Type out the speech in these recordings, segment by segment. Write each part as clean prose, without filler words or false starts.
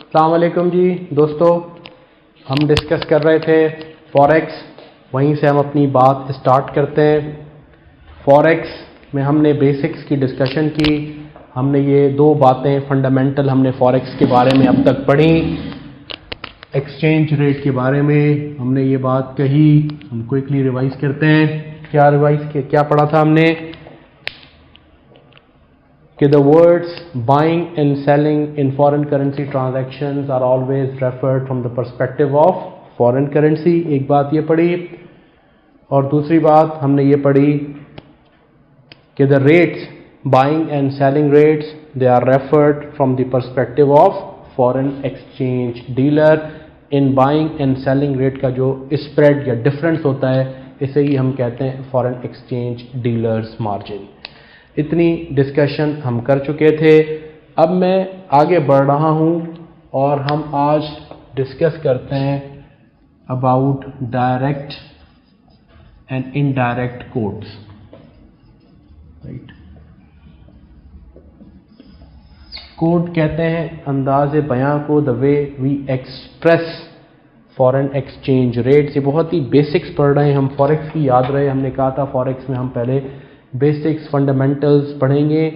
अस्सलाम वालेकुम जी दोस्तों, हम डिस्कस कर रहे थे फॉरेक्स, वहीं से हम अपनी बात स्टार्ट करते हैं। फॉरेक्स में हमने बेसिक्स की डिस्कशन की, हमने ये दो बातें फंडामेंटल हमने फॉरेक्स के बारे में अब तक पढ़ी। एक्सचेंज रेट के बारे में हमने ये बात कही, हम क्विकली रिवाइज करते हैं। क्या पढ़ा था हमने कि the words buying and selling in foreign currency transactions are always referred from the perspective of foreign currency। एक बात ये पढ़ी, और दूसरी बात हमने ये पढ़ी कि the rates buying and selling rates they are referred from the perspective of foreign exchange dealer। in buying and selling rate का जो spread या difference होता है, इसे ही हम कहते हैं foreign exchange dealers margin। इतनी डिस्कशन हम कर चुके थे। अब मैं आगे बढ़ रहा हूं और हम आज डिस्कस करते हैं about direct and indirect quotes. Right, quote कहते हैं अंदाज़े बयां को, the way we express foreign exchange rates. ये बहुत ही बेसिक्स पढ़ रहे हैं हम फॉरेक्स की, याद रहे हमने कहा था फॉरेक्स में हम पहले बेसिक्स फंडामेंटल्स पढ़ेंगे,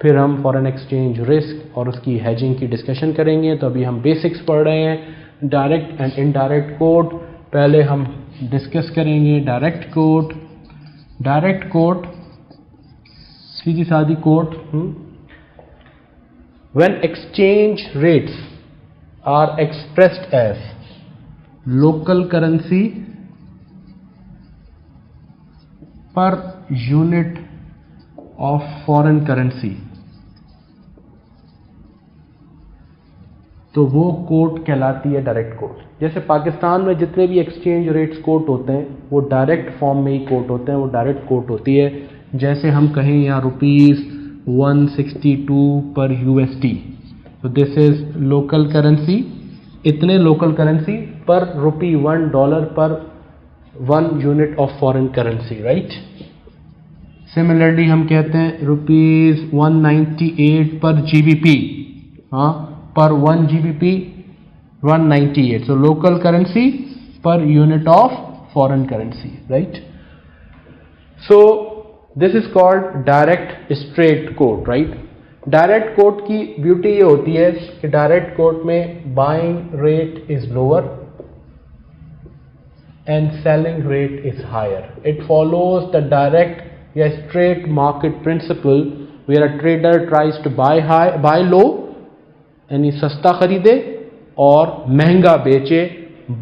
फिर हम फॉरेन एक्सचेंज रिस्क और उसकी हेजिंग की डिस्कशन करेंगे। तो अभी हम बेसिक्स पढ़ रहे हैं। डायरेक्ट एंड इनडायरेक्ट कोड पहले हम डिस्कस करेंगे। डायरेक्ट कोड सीधी सादी quote, when exchange rates are expressed as local currency per unit of foreign currency, तो वो कोट कहलाती है डायरेक्ट कोट। जैसे पाकिस्तान में जितने भी एक्सचेंज रेट्स कोट होते हैं वो डायरेक्ट फॉर्म में ही कोट होते हैं, वो डायरेक्ट कोट होती है। जैसे हम कहें यहाँ ₹162 पर USD, तो दिस इज लोकल करेंसी, इतने लोकल करेंसी पर $1 पर 1 unit of foreign currency. Right, similarly हम कहते हैं ₹198 पर GBP, हाँ, पर 1 GBP 198, so local currency per unit of foreign currency, right? So this is called direct straight quote, right? Direct quote की ब्यूटी ये होती है कि डायरेक्ट कोट में buying rate is lower and selling rate is higher. It follows the direct या straight market principle where a trader tries to buy low यानी सस्ता खरीदे और महंगा बेचे।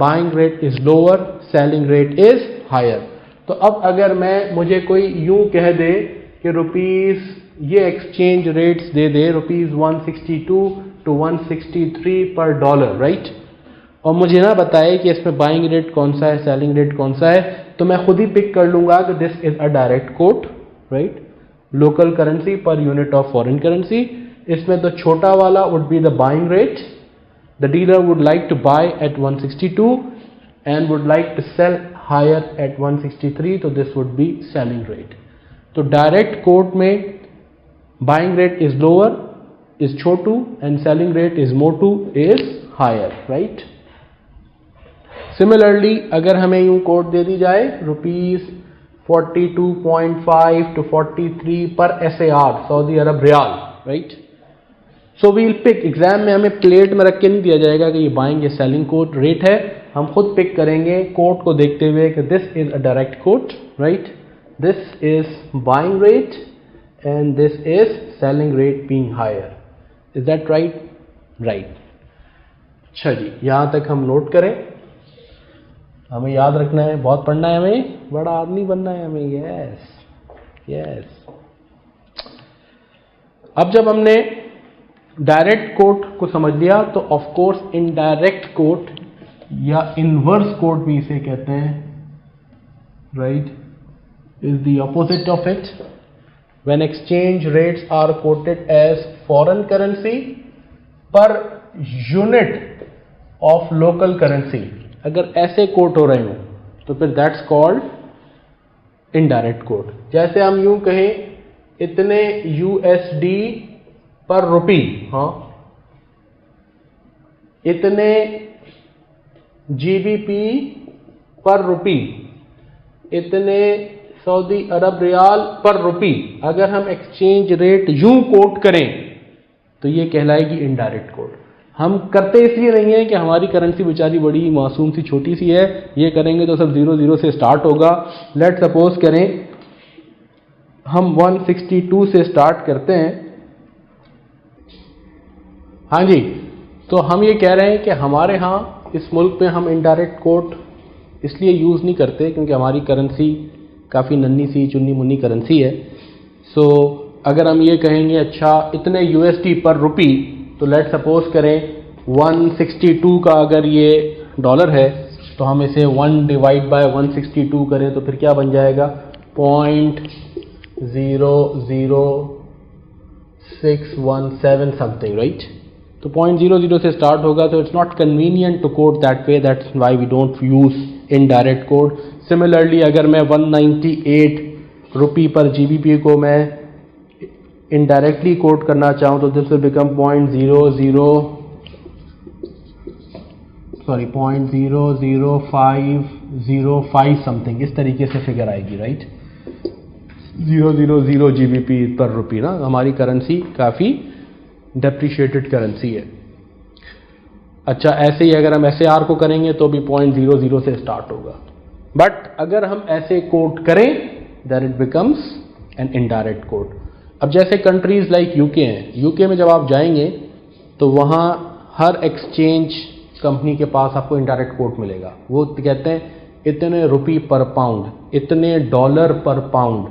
Buying rate is lower, selling rate is higher। तो अब अगर मुझे कोई यूं कह दे कि रुपीस ये exchange rates they they ₹162 to 163 पर डॉलर, राइट, और मुझे ना बताए कि इसमें बाइंग रेट कौन सा है, सेलिंग रेट कौन सा है, तो मैं खुद ही पिक कर लूंगा कि this is a direct quote, right, local currency per unit of foreign currency. इसमें तो छोटा वाला would be the buying rate, the dealer would like to buy at 162 and would like to sell higher at 163, तो this would be selling rate. तो direct quote में buying rate is lower is छोटू and selling rate is मोटू is higher, right. Similarly अगर हमें यूं code दे दी जाए ₹42.5 to 43 पर SAR, सऊदी अरब रियाल, right, so we'll pick. Exam में हमें प्लेट में रख के नहीं दिया जाएगा कि ये बाइंग या सेलिंग कोट रेट है, हम खुद पिक करेंगे कोट को देखते हुए कि this is a direct quote, right, this is buying rate and this is selling rate being higher. Is that right? Right. अच्छा जी, यहां तक हम नोट करें, हमें याद रखना है, बहुत पढ़ना है, हमें बड़ा आदमी बनना है हमें। यस। अब जब हमने डायरेक्ट कोट को समझ लिया तो ऑफ कोर्स इनडायरेक्ट कोट या इनवर्स कोट भी इसे कहते हैं, right, is the opposite of it. When exchange rates are quoted as foreign currency per unit of local currency, अगर ऐसे कोट हो रहे हो तो फिर दैट्स कॉल्ड इनडायरेक्ट कोट। जैसे हम यूं कहें इतने USD पर रुपी, हाँ, इतने GBP पर रुपी, इतने सऊदी अरब रियाल पर रुपी, अगर हम एक्सचेंज रेट यूं कोट करें तो ये कहलाएगी इनडायरेक्ट कोट। हम करते इसलिए नहीं है कि हमारी करेंसी बेचारी बड़ी मासूम सी छोटी सी है, ये करेंगे तो सब 00 से स्टार्ट होगा। लेट सपोज करें हम 162 से स्टार्ट करते हैं। हाँ जी, तो हम ये कह रहे हैं कि हमारे यहाँ इस मुल्क में हम इनडायरेक्ट कोट इसलिए यूज़ नहीं करते क्योंकि हमारी करेंसी काफ़ी नन्ही सी चुन्नी मुन्नी करेंसी है। सो अगर हम ये कहेंगे अच्छा इतने USD पर रुपी, तो लेट सपोज करें 162 का अगर ये डॉलर है तो हम इसे 1 डिवाइड बाय 162 करें तो फिर क्या बन जाएगा 0.00617 समथिंग, राइट। तो 0.00 से स्टार्ट होगा, तो it's not convenient to quote that way, that's why we don't use indirect quote. Similarly अगर मैं 198 रुपी पर GBP को मैं इनडायरेक्टली कोड करना चाहूँ तो दिस विल बिकम 0.00505 समथिंग, इस तरीके से फिगर आएगी, राइट। 000 GBP पर रुपी ना, हमारी करेंसी काफ़ी डेप्रिशिएटेड करेंसी है। अच्छा, ऐसे ही अगर हम SAR को करेंगे तो भी 0.00 से स्टार्ट होगा, बट अगर हम ऐसे कोड करें then it becomes an indirect quote. अब जैसे कंट्रीज लाइक UK हैं, UK में जब आप जाएंगे तो वहाँ हर एक्सचेंज कंपनी के पास आपको इनडायरेक्ट कोड मिलेगा। वो कहते हैं इतने रुपी पर पाउंड, इतने डॉलर पर पाउंड,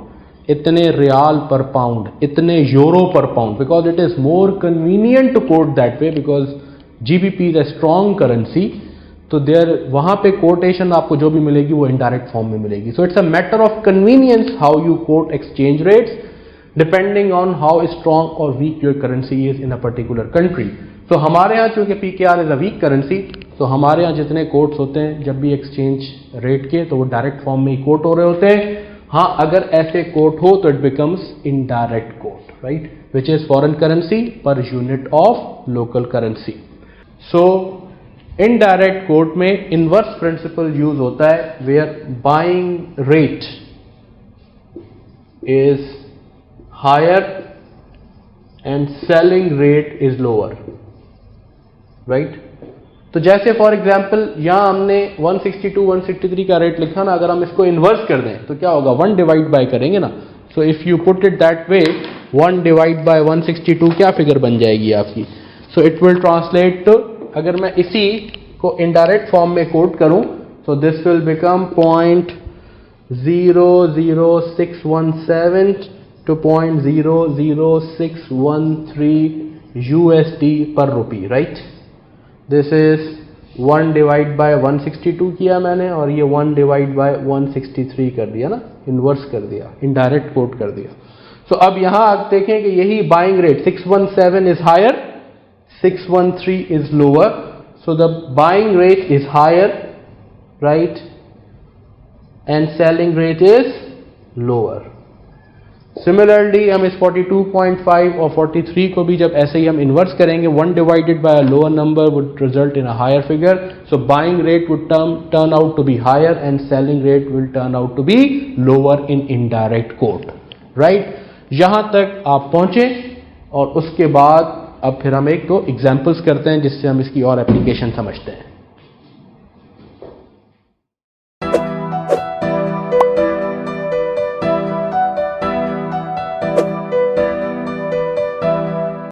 इतने रियाल पर पाउंड, इतने euro per pound, because it is more convenient to quote that way because GBP is a strong currency. तो देयर वहाँ पे कोटेशन आपको जो भी मिलेगी वो इनडायरेक्ट फॉर्म में मिलेगी। So it's a matter of convenience how you quote exchange rates depending on how strong और weak your currency is in a particular country. तो हमारे यहाँ चूंकि PKR is a weak currency, तो हमारे यहाँ जितने कोट्स होते हैं जब भी एक्सचेंज रेट के, तो वो डायरेक्ट फॉर्म में ही कोट हो रहे होते हैं। हाँ, अगर ऐसे कोट हो तो it becomes indirect quote, right, which is foreign currency per unit of local currency. So indirect quote में इनवर्स प्रिंसिपल यूज होता है where buying rate is higher and selling rate is lower, right. तो जैसे for example यहां हमने 162 163 का rate लिखा ना, अगर हम इसको इन्वर्स कर दें तो क्या होगा, 1 डिवाइड बाय करेंगे ना। So if you put it that way 1 divide by 162 क्या फिगर बन जाएगी आपकी। So it will translate to, अगर मैं इसी को इनडायरेक्ट फॉर्म में कोट करूं तो this will become 0.00617 to 0.00613 USD पर rupee, right. This is 1 divide by 162 किया मैंने और ये 1 डिवाइड बाय 163 कर दिया ना, इन्वर्स कर दिया, इनडायरेक्ट कोट कर दिया। सो अब यहां आप देखें कि यही buying rate 617 is higher, 613 is lower, so the buying rate is higher, right, and selling rate is lower. Similarly हम इस 42.5 और 43 को भी जब ऐसे ही हम इन्वर्स करेंगे, 1 divided by a lower number would result in a higher figure, so buying rate would turn out to be higher and selling rate will turn out to be lower in indirect quote, right. यहां तक आप पहुंचे और उसके बाद अब फिर हम एक दो एग्जांपल्स करते हैं जिससे हम इसकी और एप्लीकेशन समझते हैं।